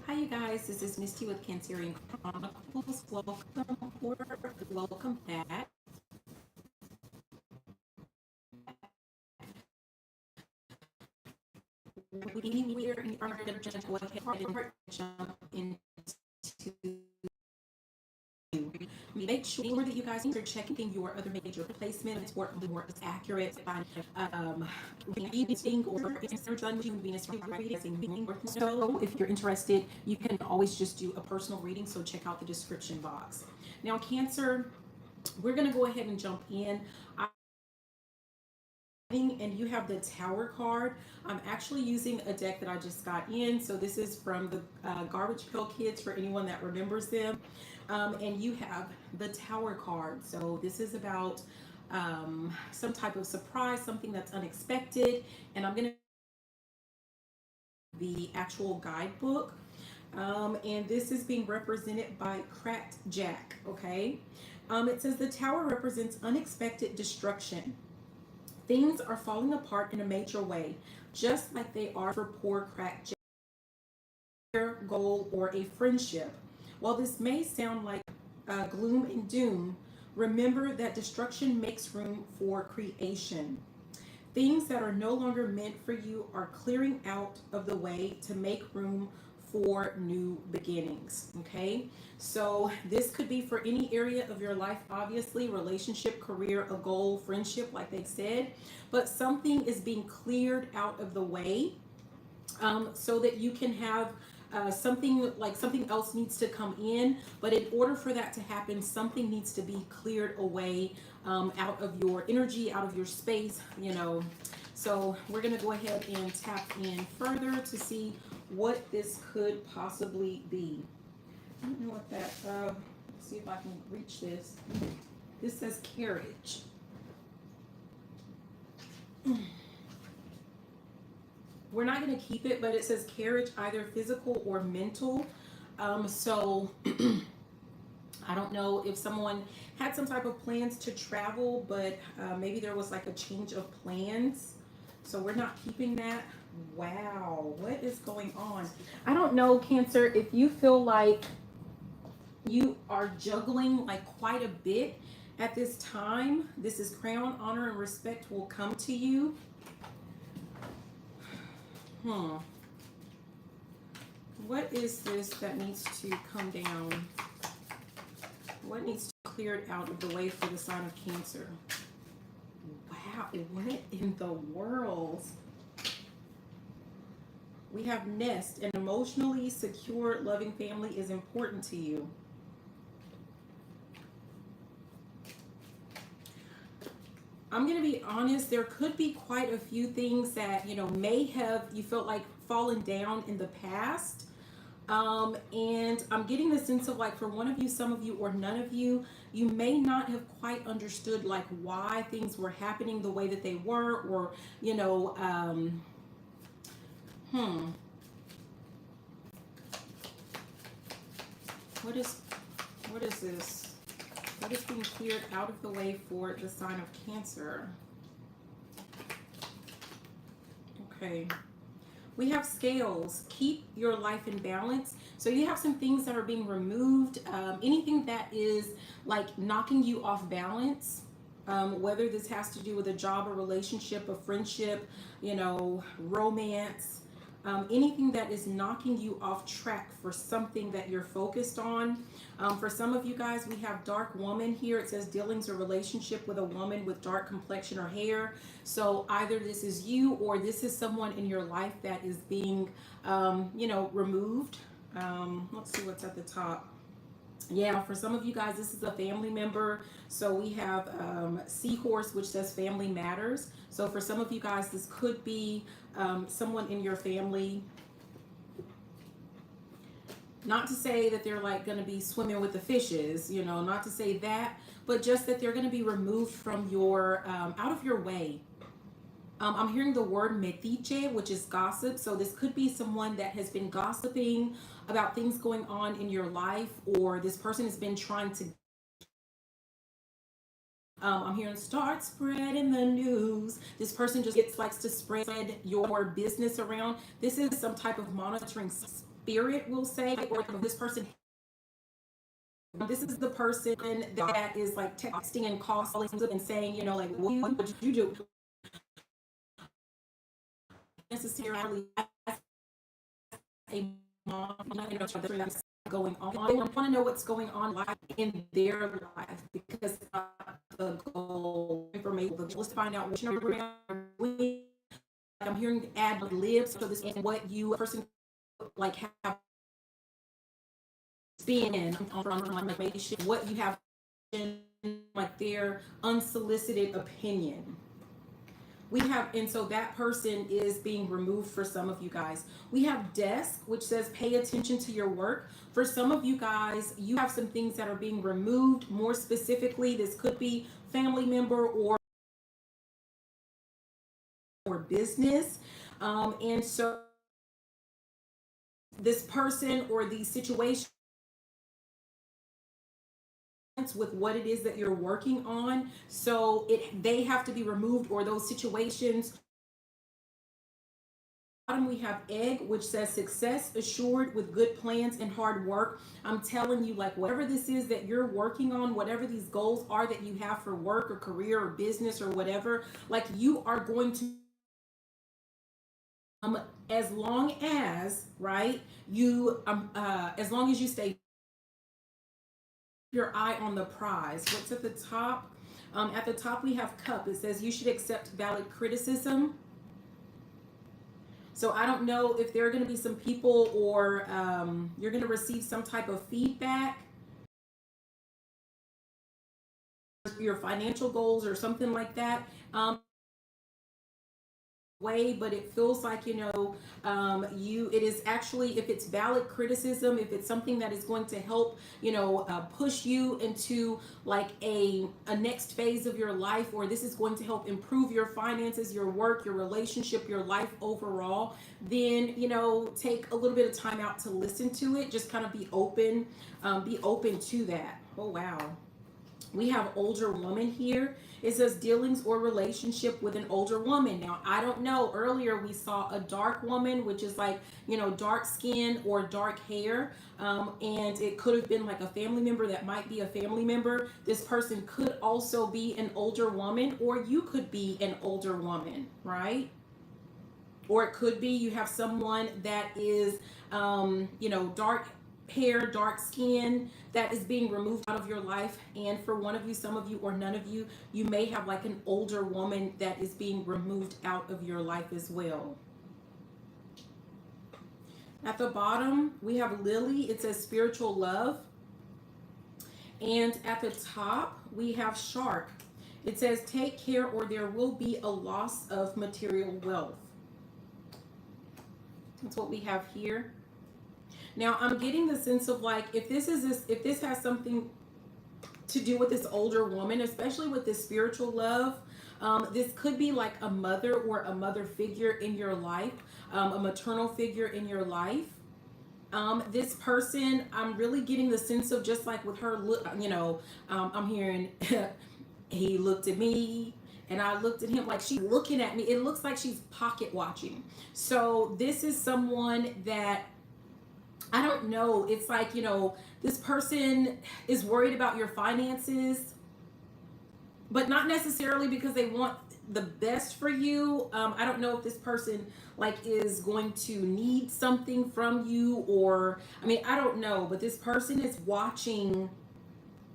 Hi, you guys. This is Misty with Cancerian Chronicles. Welcome back. We are going to go ahead and jump into. Make sure that you guys are checking your other major placements for the more accurate reading or Venus reading. So, if you're interested, you can always just do a personal reading. So, check out the description box. Now, Cancer, we're going to go ahead and jump in. And you have the Tower card. I'm actually using a deck that I just got in. So this is from the Garbage Pail Kids for anyone that remembers them. And you have the Tower card. So this is about some type of surprise, something that's unexpected. And I'm going to the actual guidebook. And this is being represented by Cracked Jack. Okay. It says the Tower represents unexpected destruction. Things are falling apart in a major way, just like they are for poor cracked Jack, goal, or a friendship. While this may sound like gloom and doom, remember that destruction makes room for creation. Things that are no longer meant for you are clearing out of the way to make room for new beginnings. Okay, so this could be for any area of your life, obviously, relationship, career, a goal, friendship, like they said, but something is being cleared out of the way so that you can have something else needs to come in. But in order for that to happen, something needs to be cleared away out of your energy, out of your space, So we're going to go ahead and tap in further to see what this could possibly be. I don't know what that, let's see if I can reach this. This says carriage. We're not going to keep it, but it says carriage, either physical or mental. So I don't know if someone had some type of plans to travel, but maybe there was like a change of plans. So we're not keeping that. Wow, what is going on? I don't know, Cancer, if you feel like you are juggling like quite a bit at this time. This is crown, honor, and respect will come to you. What is this that needs to come down? What needs to be cleared out of the way for the sign of Cancer? Wow, what in the world? We have nest. An emotionally secure, loving family is important to you. I'm going to be honest, there could be quite a few things that, may have, you felt like fallen down in the past. And I'm getting the sense of like for one of you, some of you, or none of you, you may not have quite understood like why things were happening the way that they were, or, What is this? What is being cleared out of the way for the sign of Cancer? Okay. We have scales. Keep your life in balance. So you have some things that are being removed. Anything that is like knocking you off balance. Whether this has to do with a job, a relationship, a friendship, romance. Anything that is knocking you off track for something that you're focused on. For some of you guys, we have dark woman here. It says dealings or relationship with a woman with dark complexion or hair. So either this is you or this is someone in your life that is being, removed. Let's see what's at the top. Yeah, for some of you guys, this is a family member. So we have Seahorse, which says family matters. So for some of you guys, this could be someone in your family. Not to say that they're like going to be swimming with the fishes, not to say that, but just that they're going to be removed from your, out of your way. I'm hearing the word metiche, which is gossip. So this could be someone that has been gossiping about things going on in your life, or this person has been trying to I'm hearing start spreading the news. This person just likes to spread your business around. This is some type of monitoring spirit will say, or this person, this is the person that is like texting and calling and saying, you know, like, what would you do? Necessarily as a mom, you know, that's going on. I want to know what's going on in their life, because the goal information, let's find out what you're. I'm hearing ad libs, so this is what you person like have been on information, what you have in, like their unsolicited opinion. We have, and so that person is being removed for some of you guys. We have desk, which says pay attention to your work. For some of you guys, you have some things that are being removed. More specifically, this could be family member or business. And so this person or these situations with what it is that you're working on, so they have to be removed, or those situations. Bottom we have egg, which says success assured with good plans and hard work. I'm telling you, like, whatever this is that you're working on, whatever these goals are that you have for work or career or business or whatever, like, you are going to as long as, right, you as long as you stay your eye on the prize. What's at the top? At the top we have cup. It says you should accept valid criticism. So I don't know if there are going to be some people, or you're going to receive some type of feedback, your financial goals or something like that. Way, but it feels like, you know, it is actually, if it's valid criticism, if it's something that is going to help, you know, push you into like a next phase of your life, or this is going to help improve your finances, your work, your relationship, your life overall, then, you know, take a little bit of time out to listen to it. Just kind of be open to that. Oh wow. We have older woman here. It says dealings or relationship with an older woman. Now, I don't know. Earlier, we saw a dark woman, which is like, you know, dark skin or dark hair. And it could have been like a family member that might be a family member. This person could also be an older woman, or you could be an older woman, right? Or it could be you have someone that is, you know, dark hair, dark skin, that is being removed out of your life. And for one of you, some of you, or none of you, you may have like an older woman that is being removed out of your life as well. At the bottom, we have lily. It says spiritual love. And at the top, we have shark. It says take care or there will be a loss of material wealth. That's what we have here. Now, I'm getting the sense of like, if this has something to do with this older woman, especially with this spiritual love, this could be like a mother or a mother figure in your life, a maternal figure in your life. This person, I'm really getting the sense of, just like with her look, you know, I'm hearing he looked at me and I looked at him, like she's looking at me. It looks like she's pocket watching. So this is someone that, I don't know. It's like, you know, this person is worried about your finances, but not necessarily because they want the best for you. I don't know if this person like is going to need something from you, or, I mean, I don't know, but this person is watching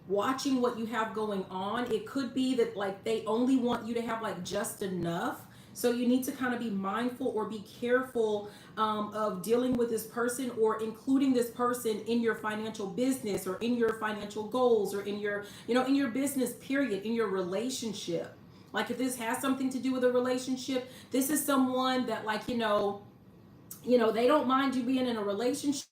what you have going on. It could be that like they only want you to have like just enough. So you need to kind of be mindful or be careful of dealing with this person, or including this person in your financial business, or in your financial goals, or in your, you know, in your business period, in your relationship. Like if this has something to do with a relationship, this is someone that, like, you know, they don't mind you being in a relationship,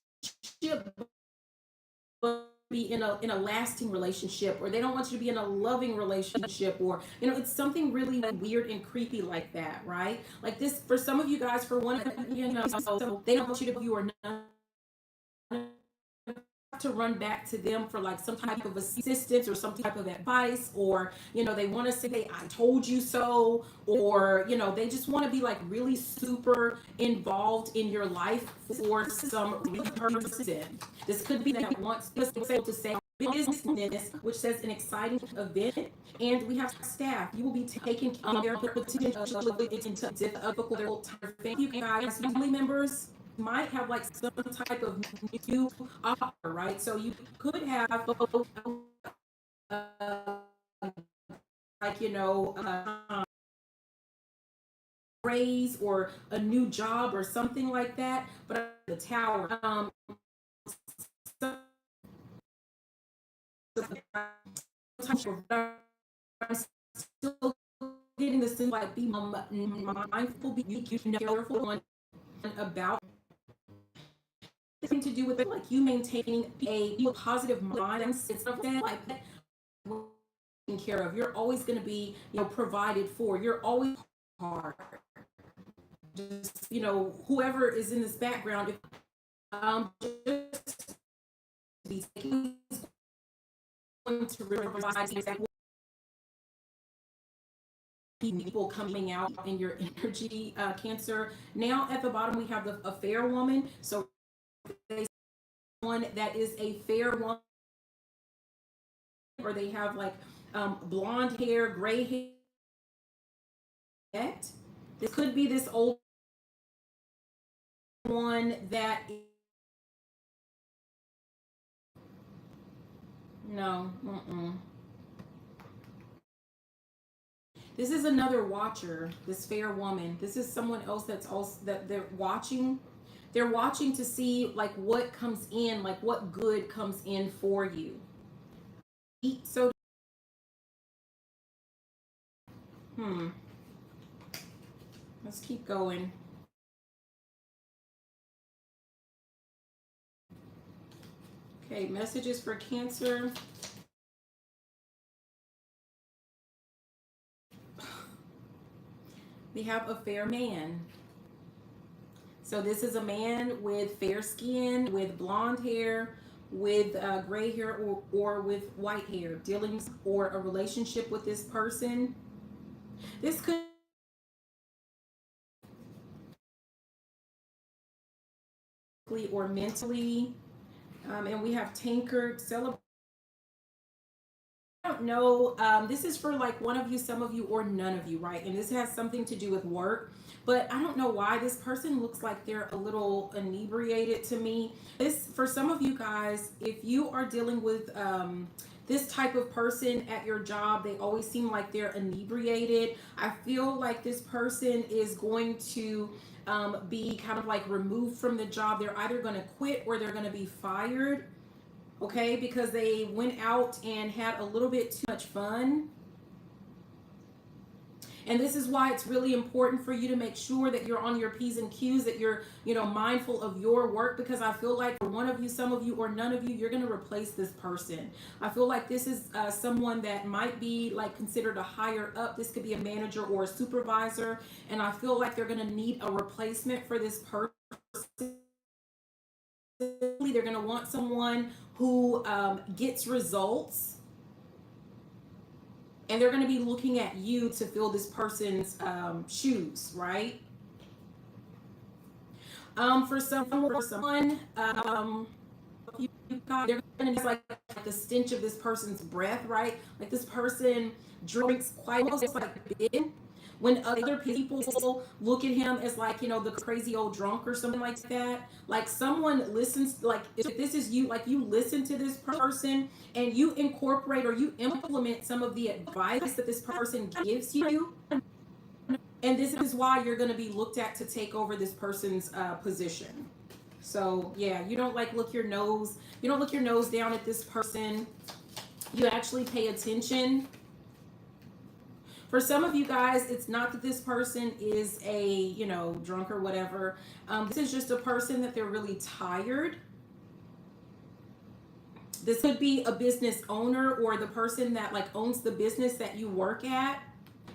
but be in a lasting relationship, or they don't want you to be in a loving relationship, or, you know, it's something really weird and creepy like that, right? Like this, for some of you guys, for one, you know, so they don't want you to, you are not to run back to them for like some type of assistance or some type of advice, or they want to say, I told you so, or they just want to be like really super involved in your life for some person. This could be that wants to say business, which says an exciting event. And we have staff. You will be taking care of difficult time. Thank you guys. Family members might have like some type of new offer, right? So you could have like raise or a new job or something like that. But the tower, I'm still getting this thing like be mindful, be careful about to do with it, like you maintaining a positive mindset of that, like taken care of. You're always going to be, provided for. You're always hard. Just, whoever is in this background, if just be going to realize exactly people coming out in your energy, Cancer. Now at the bottom we have a fair woman. So one that is a fair woman, or they have like blonde hair, gray hair. This could be this old one that no. This is another watcher, this fair woman. This is someone else that's also that they're watching. They're watching to see like what comes in, like what good comes in for you. So let's keep going. Okay, messages for Cancer. We have a fair man. So this is a man with fair skin, with blonde hair, with gray hair, or with white hair. Dealings or a relationship with this person. This could or mentally. And we have tankard, celebrate. I don't know. This is for like one of you, some of you, or none of you, right? And this has something to do with work. But I don't know why this person looks like they're a little inebriated to me. This, for some of you guys, if you are dealing with this type of person at your job, they always seem like they're inebriated. I feel like this person is going to be kind of like removed from the job. They're either going to quit or they're going to be fired. Okay, because they went out and had a little bit too much fun. And this is why it's really important for you to make sure that you're on your P's and Q's, that you're, mindful of your work, because I feel like for one of you, some of you, or none of you, you're going to replace this person. I feel like this is someone that might be like considered a higher up. This could be a manager or a supervisor. And I feel like they're going to need a replacement for this person. They're going to want someone who gets results, and they're going to be looking at you to fill this person's shoes, right? For someone, they're going to be like the stench of this person's breath, right? Like this person drinks quite almost like big. When other people look at him as like, the crazy old drunk or something like that, like someone listens, like if this is you, like you listen to this person and you incorporate or you implement some of the advice that this person gives you. And this is why you're going to be looked at to take over this person's position. So yeah, you don't like look your nose down at this person. You actually pay attention. For some of you guys, it's not that this person is a, drunk or whatever. This is just a person that they're really tired. This could be a business owner or the person that like owns the business that you work at,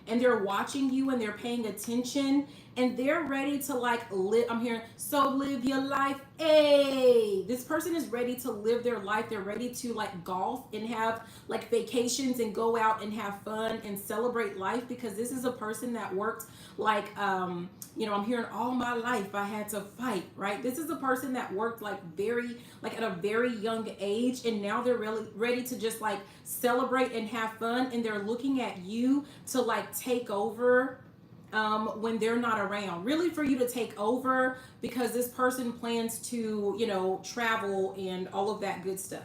and they're watching you and they're paying attention, and they're ready to like live. I'm hearing, so live your life. Hey, this person is ready to live their life. They're ready to like golf and have like vacations and go out and have fun and celebrate life, because this is a person that worked like I'm hearing all my life I had to fight, right? This is a person that worked like very like at a very young age, and now they're really ready to just like celebrate and have fun, and they're looking at you to like take over when they're not around, really for you to take over, because this person plans to, travel and all of that good stuff.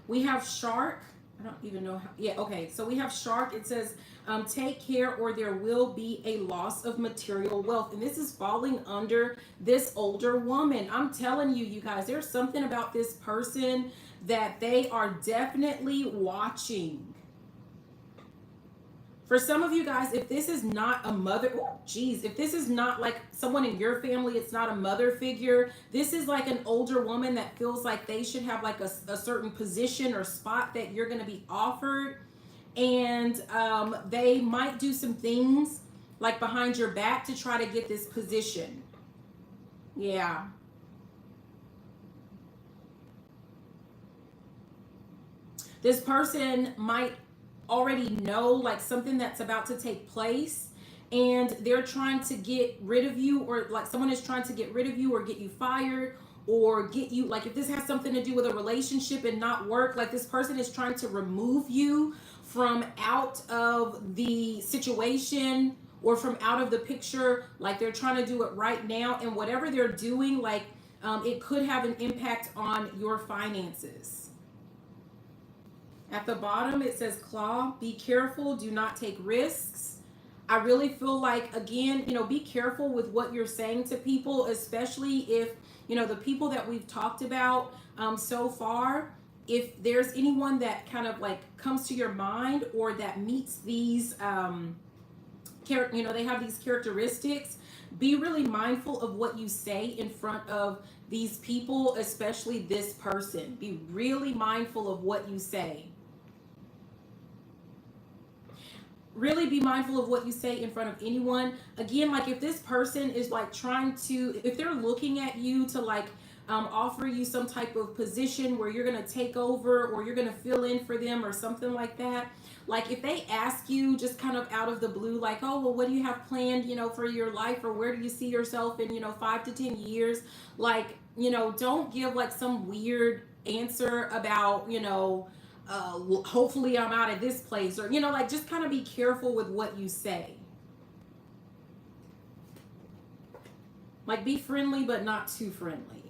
We have shark. I don't even know how. Yeah, okay. So we have shark. It says, take care or there will be a loss of material wealth. And this is falling under this older woman. I'm telling you, you guys, there's something about this person that they are definitely watching. For some of you guys, if this is not a mother, oh, geez, if this is not like someone in your family, it's not a mother figure. This is like an older woman that feels like they should have like a certain position or spot that you're going to be offered. And they might do some things like behind your back to try to get this position. Yeah. This person might already know like something that's about to take place, and they're trying to get rid of you, or like someone is trying to get rid of you or get you fired, or get you, like if this has something to do with a relationship and not work, like this person is trying to remove you from out of the situation or from out of the picture. Like they're trying to do it right now, and whatever they're doing, like it could have an impact on your finances. At the bottom, it says claw. Be careful. Do not take risks. I really feel like, again, be careful with what you're saying to people, especially if, the people that we've talked about so far, if there's anyone that kind of like comes to your mind or that meets these, they have these characteristics, be really mindful of what you say in front of these people, especially this person. Be really mindful of what you say. Really be mindful of what you say in front of anyone. Again, like if this person is like trying to, if they're looking at you to like offer you some type of position where you're going to take over or you're going to fill in for them or something like that. Like if they ask you just kind of out of the blue, like, oh, well, what do you have planned, for your life, or where do you see yourself in, 5 to 10 years? Like, don't give like some weird answer about, hopefully I'm out of this place, or like just kind of be careful with what you say. Like be friendly but not too friendly.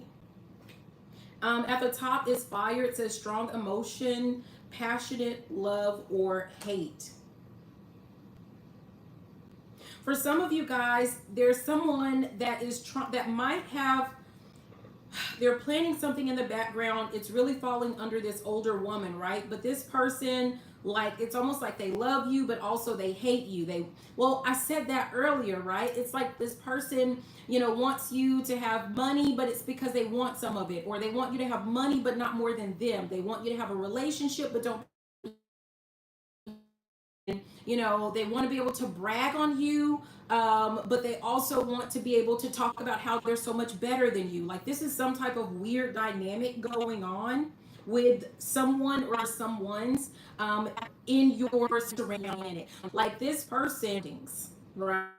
At the top is fire. It says strong emotion, passionate love, or hate. For some of you guys, there's someone that is that might have, they're planning something in the background. It's really falling under this older woman, right? But this person, like, it's almost like they love you, but also they hate you. Well, I said that earlier, right? It's like this person, wants you to have money, but it's because they want some of it. Or they want you to have money, but not more than them. They want you to have a relationship, but don't, they want to be able to brag on you, but they also want to be able to talk about how they're so much better than you. Like this is some type of weird dynamic going on with someone or someone's in your surrounding. Like this person, right?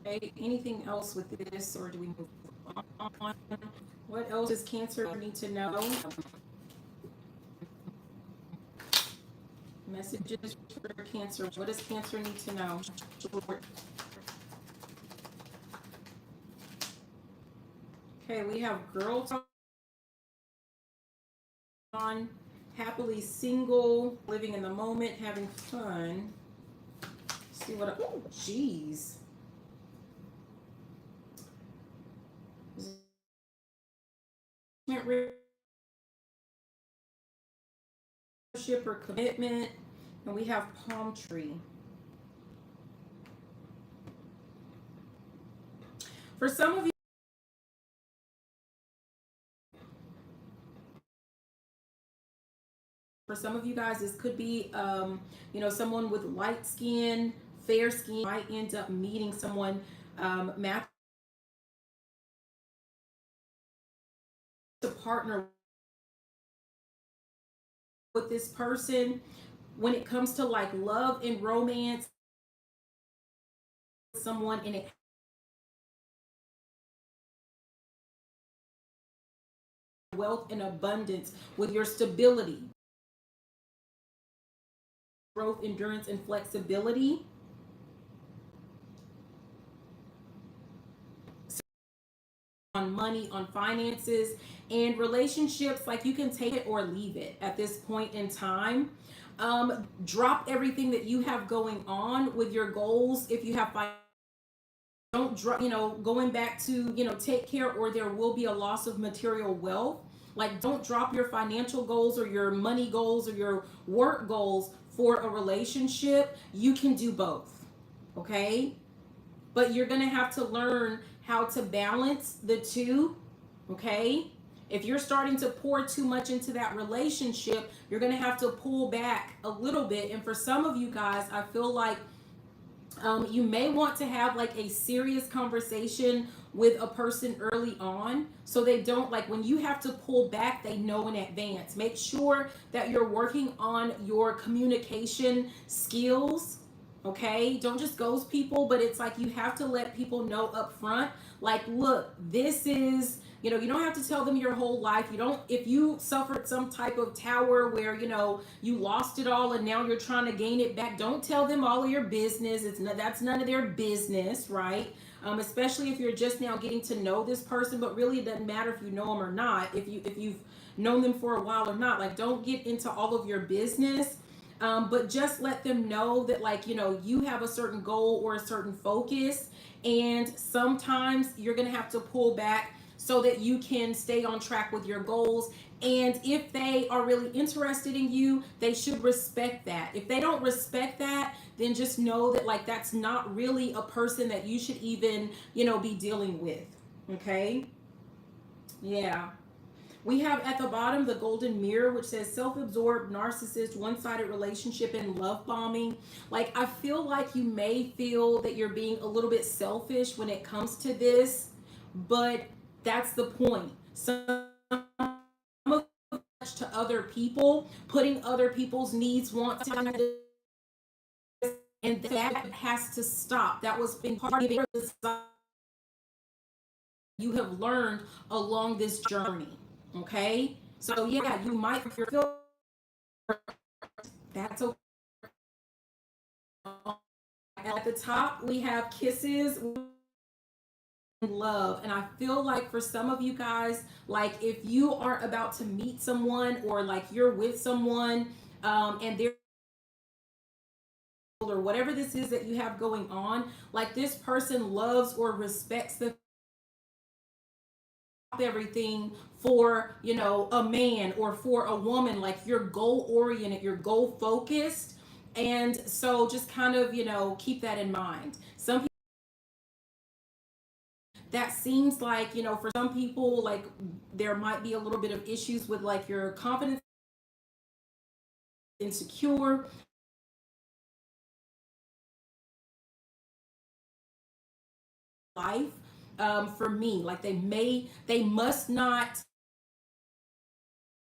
Okay. Anything else with this, or do we move on? What else does Cancer need to know? Messages for Cancer. What does Cancer need to know? Okay, we have girl talk on, happily single, living in the moment, having fun. Let's see what, oh, geez. Relationship or commitment, and we have palm tree. For some of you, For some of you guys, this could be, someone with light skin, fair skin. Might end up meeting someone match to partner with this person. When it comes to like love and romance, someone in it, wealth and abundance with your stability, growth, endurance, and flexibility. On money, on finances, and relationships, like you can take it or leave it at this point in time. Drop everything that you have going on with your goals. If you have don't drop, going back to, take care, or there will be a loss of material wealth. Like, don't drop your financial goals or your money goals or your work goals for a relationship. You can do both, okay? But you're going to have to learn how to balance the two, okay? If you're starting to pour too much into that relationship, you're going to have to pull back a little bit. And for some of you guys, I feel like you may want to have like a serious conversation with a person early on, so they don't, like, when you have to pull back, they know in advance. Make sure that you're working on your communication skills, okay? Don't just ghost people, but it's like you have to let people know up front, like, look, this is, you don't have to tell them your whole life. You don't, if you suffered some type of tower where, you lost it all and now you're trying to gain it back, don't tell them all of your business. That's none of their business, right? Especially if you're just now getting to know this person, but really it doesn't matter if you know them or not, if you've known them for a while or not. Like, don't get into all of your business. But just let them know that, like, you have a certain goal or a certain focus, and sometimes you're going to have to pull back so that you can stay on track with your goals. And if they are really interested in you, they should respect that. If they don't respect that, then just know that, like, that's not really a person that you should even, be dealing with. Okay? Yeah. We have at the bottom the golden mirror, which says self-absorbed, narcissist, one-sided relationship, and love bombing. Like, I feel like you may feel that you're being a little bit selfish when it comes to this, but that's the point. Some to other people, putting other people's needs, wants, and that has to stop. That was been part of the you have learned along this journey. Okay, so yeah, you might feel that's okay. At the top, we have kisses, love, and I feel like for some of you guys, like, if you are about to meet someone, or like you're with someone, and they're, or whatever this is that you have going on, like, this person loves or respects the everything for, a man or for a woman. Like, you're goal oriented, you're goal focused, and so just kind of, keep that in mind. Some people, that seems like, for some people, like, there might be a little bit of issues with, like, your confidence, insecure, life. For me, like, they must not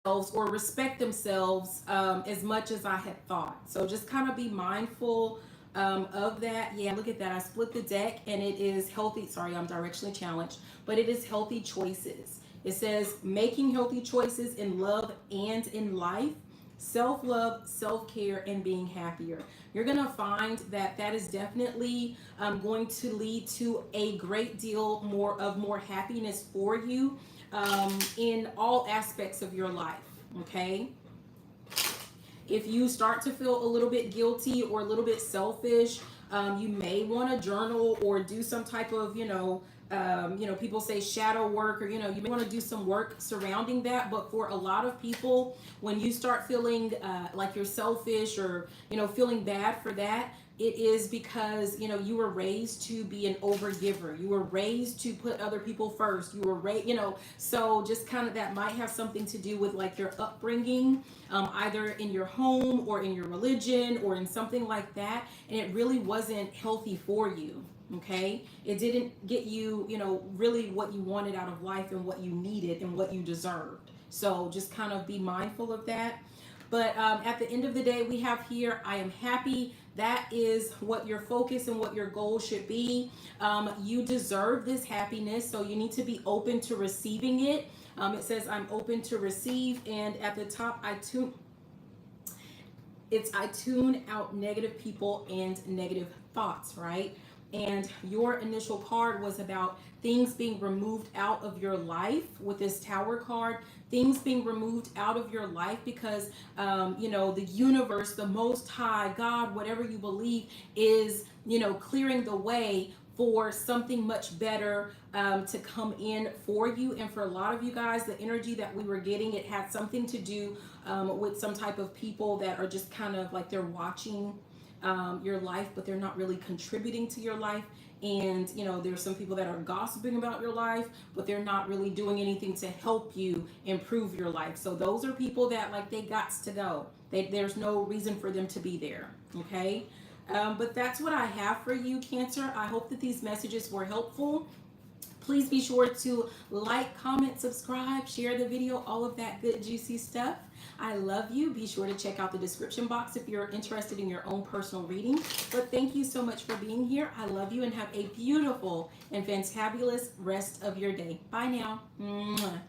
or respect themselves as much as I had thought. So just kind of be mindful of that. Yeah, look at that. I split the deck, and it is healthy. Sorry, I'm directionally challenged, but it is healthy choices. It says making healthy choices in love and in life, self-love, self-care, and being happier. You're going to find that that is definitely going to lead to a great deal more happiness for you in all aspects of your life. Okay, if you start to feel a little bit guilty or a little bit selfish, you may want to journal or do some type of, people say shadow work, or, you may want to do some work surrounding that. But for a lot of people, when you start feeling like you're selfish, or, feeling bad for that, it is because, you know, you were raised to be an overgiver. You were raised to put other people first. You were raised, you know, so just kind of that might have something to do with like your upbringing, either in your home or in your religion or in something like that. And it really wasn't healthy for you. Okay, it didn't get you, you know, really what you wanted out of life and what you needed and what you deserved. So just kind of be mindful of that. But at the end of the day, we have here, I am happy. That is what your focus and what your goal should be. You deserve this happiness, so you need to be open to receiving it. It says, I'm open to receive. And at the top, I tune out negative people and negative thoughts, right? And your initial card was about things being removed out of your life with this Tower card, things being removed out of your life because, you know, the universe, the Most High, God, whatever you believe, is, you know, clearing the way for something much better to come in for you. And for a lot of you guys, the energy that we were getting, it had something to do with some type of people that are just kind of like they're watching your life, but they're not really contributing to your life. And you know, there's some people that are gossiping about your life, but they're not really doing anything to help you improve your life. So those are people that like they gots to go. There's no reason for them to be there. Okay. But that's what I have for you, Cancer. I hope that these messages were helpful. Please be sure to like, comment, subscribe, share the video, all of that good juicy stuff. I love you. Be sure to check out the description box if you're interested in your own personal reading. But thank you so much for being here. I love you and have a beautiful and fantabulous rest of your day. Bye now. Mwah.